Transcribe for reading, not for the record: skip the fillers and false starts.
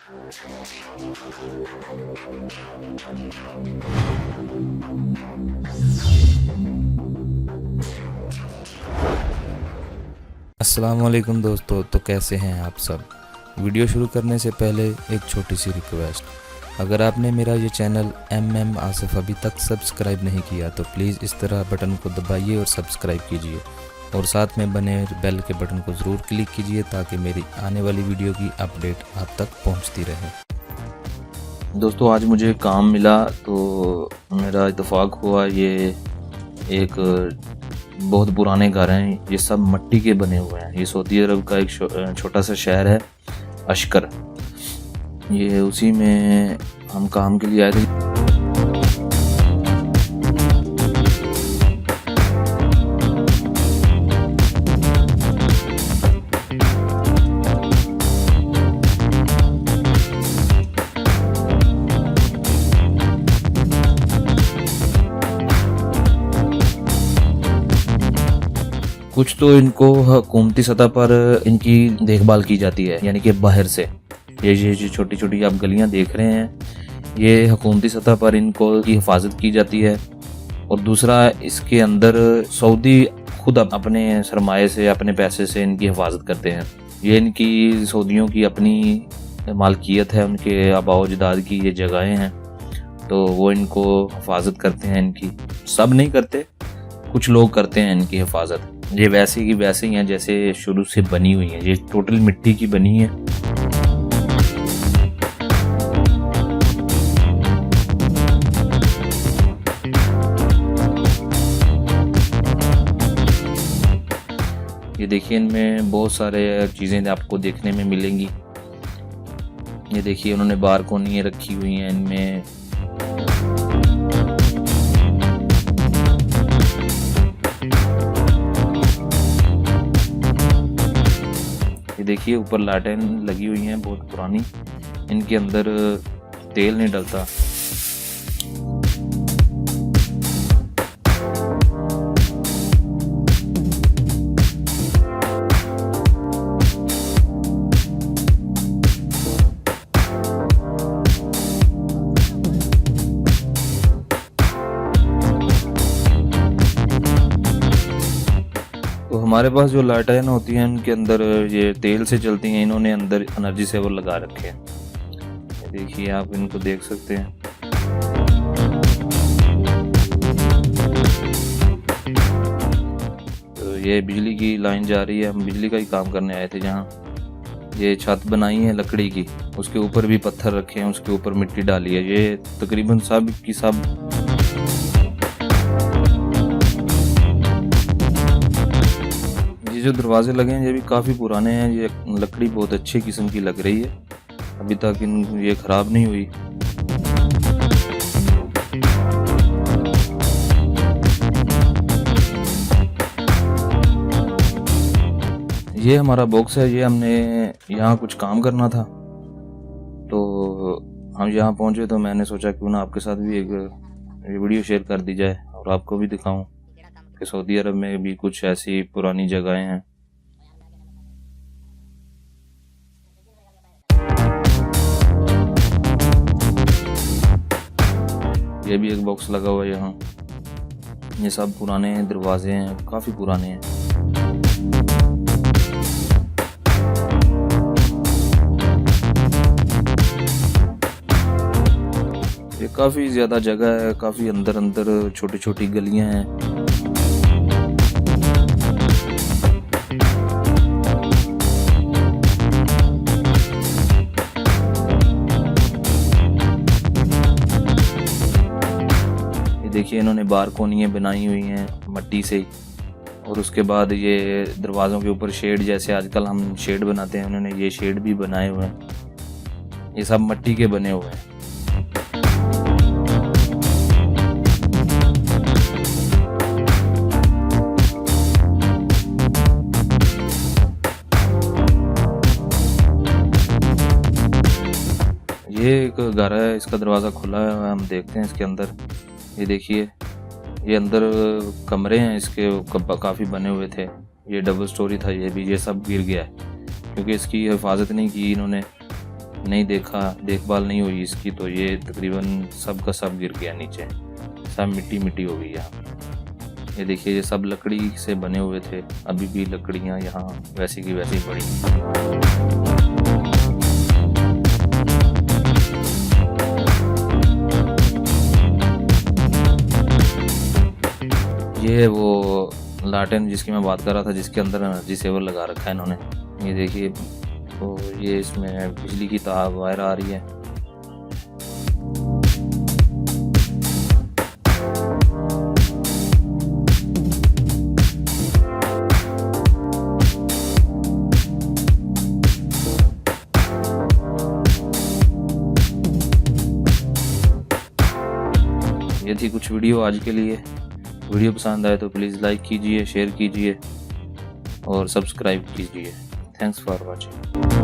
अस्सलाम वालेकुम दोस्तों, तो कैसे हैं आप सब। वीडियो शुरू करने से पहले एक छोटी सी रिक्वेस्ट, अगर आपने मेरा ये चैनल MM आसिफ अभी तक सब्सक्राइब नहीं किया तो प्लीज़ इस तरह बटन को दबाइए और सब्सक्राइब कीजिए और साथ में बने बेल के बटन को ज़रूर क्लिक कीजिए ताकि मेरी आने वाली वीडियो की अपडेट आप तक पहुंचती रहे। दोस्तों, आज मुझे काम मिला तो मेरा इत्तेफाक हुआ। ये एक बहुत पुराने घर हैं, ये सब मिट्टी के बने हुए हैं। ये सऊदी अरब का एक छोटा सा शहर है अशकर, ये उसी में हम काम के लिए आए थे। कुछ तो इनको हुकूमती सतह पर इनकी देखभाल की जाती है, यानी कि बाहर से। ये छोटी छोटी आप गलियां देख रहे हैं, ये हुकूमती सतह पर इनको की हिफाजत की जाती है। और दूसरा, इसके अंदर सऊदी खुद अपने सरमाए से, अपने पैसे से इनकी हिफाजत करते हैं। ये इनकी सऊदियों की अपनी मालकियत है, उनके आबाओ अजदाद की ये जगहें हैं, तो वो इनको हिफाजत करते हैं। इनकी सब नहीं करते, कुछ लोग करते हैं इनकी हिफाजत। ये वैसे की वैसे ही हैं जैसे शुरू से बनी हुई हैं। ये टोटल मिट्टी की बनी है। ये देखिए, इनमें बहुत सारे चीज़ें आपको देखने में मिलेंगी। ये देखिए, उन्होंने बारकोनियाँ रखी हुई हैं इनमें। ये देखिए, ऊपर लाइटें लगी हुई हैं बहुत पुरानी, इनके अंदर तेल नहीं डलता। तो हमारे पास जो लाइटें होती हैं उनके अंदर ये तेल से चलती हैं, इन्होंने अंदर एनर्जी सेवर लगा रखे हैं। देखिए, आप इनको देख सकते हैं। तो ये बिजली की लाइन जा रही है, हम बिजली का ही काम करने आए थे। जहाँ ये छत बनाई है लकड़ी की, उसके ऊपर भी पत्थर रखे हैं, उसके ऊपर मिट्टी डाली है। ये तकरीबन सब की सब जो दरवाजे लगे हैं ये भी काफ़ी पुराने हैं। ये लकड़ी बहुत अच्छी किस्म की लग रही है, अभी तक ये ख़राब नहीं हुई। ये हमारा बॉक्स है, ये हमने यहाँ कुछ काम करना था तो हम यहाँ पहुँचे, तो मैंने सोचा क्यों ना आपके साथ भी एक वीडियो शेयर कर दी जाए और आपको भी दिखाऊं कि सऊदी अरब में भी कुछ ऐसी पुरानी जगहें हैं। ये भी एक बॉक्स लगा हुआ है यहाँ। ये सब पुराने दरवाजे हैं, काफ़ी पुराने हैं। ये काफ़ी ज़्यादा जगह है, काफ़ी अंदर अंदर छोटी छोटी गलियां हैं। देखिए, इन्होंने बारकोनियाँ बनाई हुई हैं मिट्टी से ही, और उसके बाद ये दरवाज़ों के ऊपर शेड, जैसे आजकल हम शेड बनाते हैं, उन्होंने ये शेड भी बनाए हुए हैं। ये सब मिट्टी के बने हुए हैं। ये एक घर है, इसका दरवाज़ा खुला है, हम देखते हैं इसके अंदर। ये देखिए, ये अंदर कमरे हैं इसके, काफ़ी बने हुए थे। ये डबल स्टोरी था, ये भी, ये सब गिर गया है क्योंकि इसकी हिफाजत नहीं की इन्होंने। नहीं देखभाल नहीं हुई इसकी, तो ये तकरीबन सब का सब गिर गया नीचे, सब मिट्टी मिट्टी हो गई यहाँ। ये देखिए, ये सब लकड़ी से बने हुए थे, अभी भी लकड़ियाँ यहाँ वैसी की वैसी पड़ी। ये वो लालटेन जिसकी मैं बात कर रहा था, जिसके अंदर एनर्जी सेवर लगा रखा है इन्होंने। ये देखिए, तो ये इसमें बिजली की तार वायर आ रही है। ये थी कुछ वीडियो आज के लिए। वीडियो पसंद आए तो प्लीज़ लाइक कीजिए, शेयर कीजिए और सब्सक्राइब कीजिए। Thanks for watching.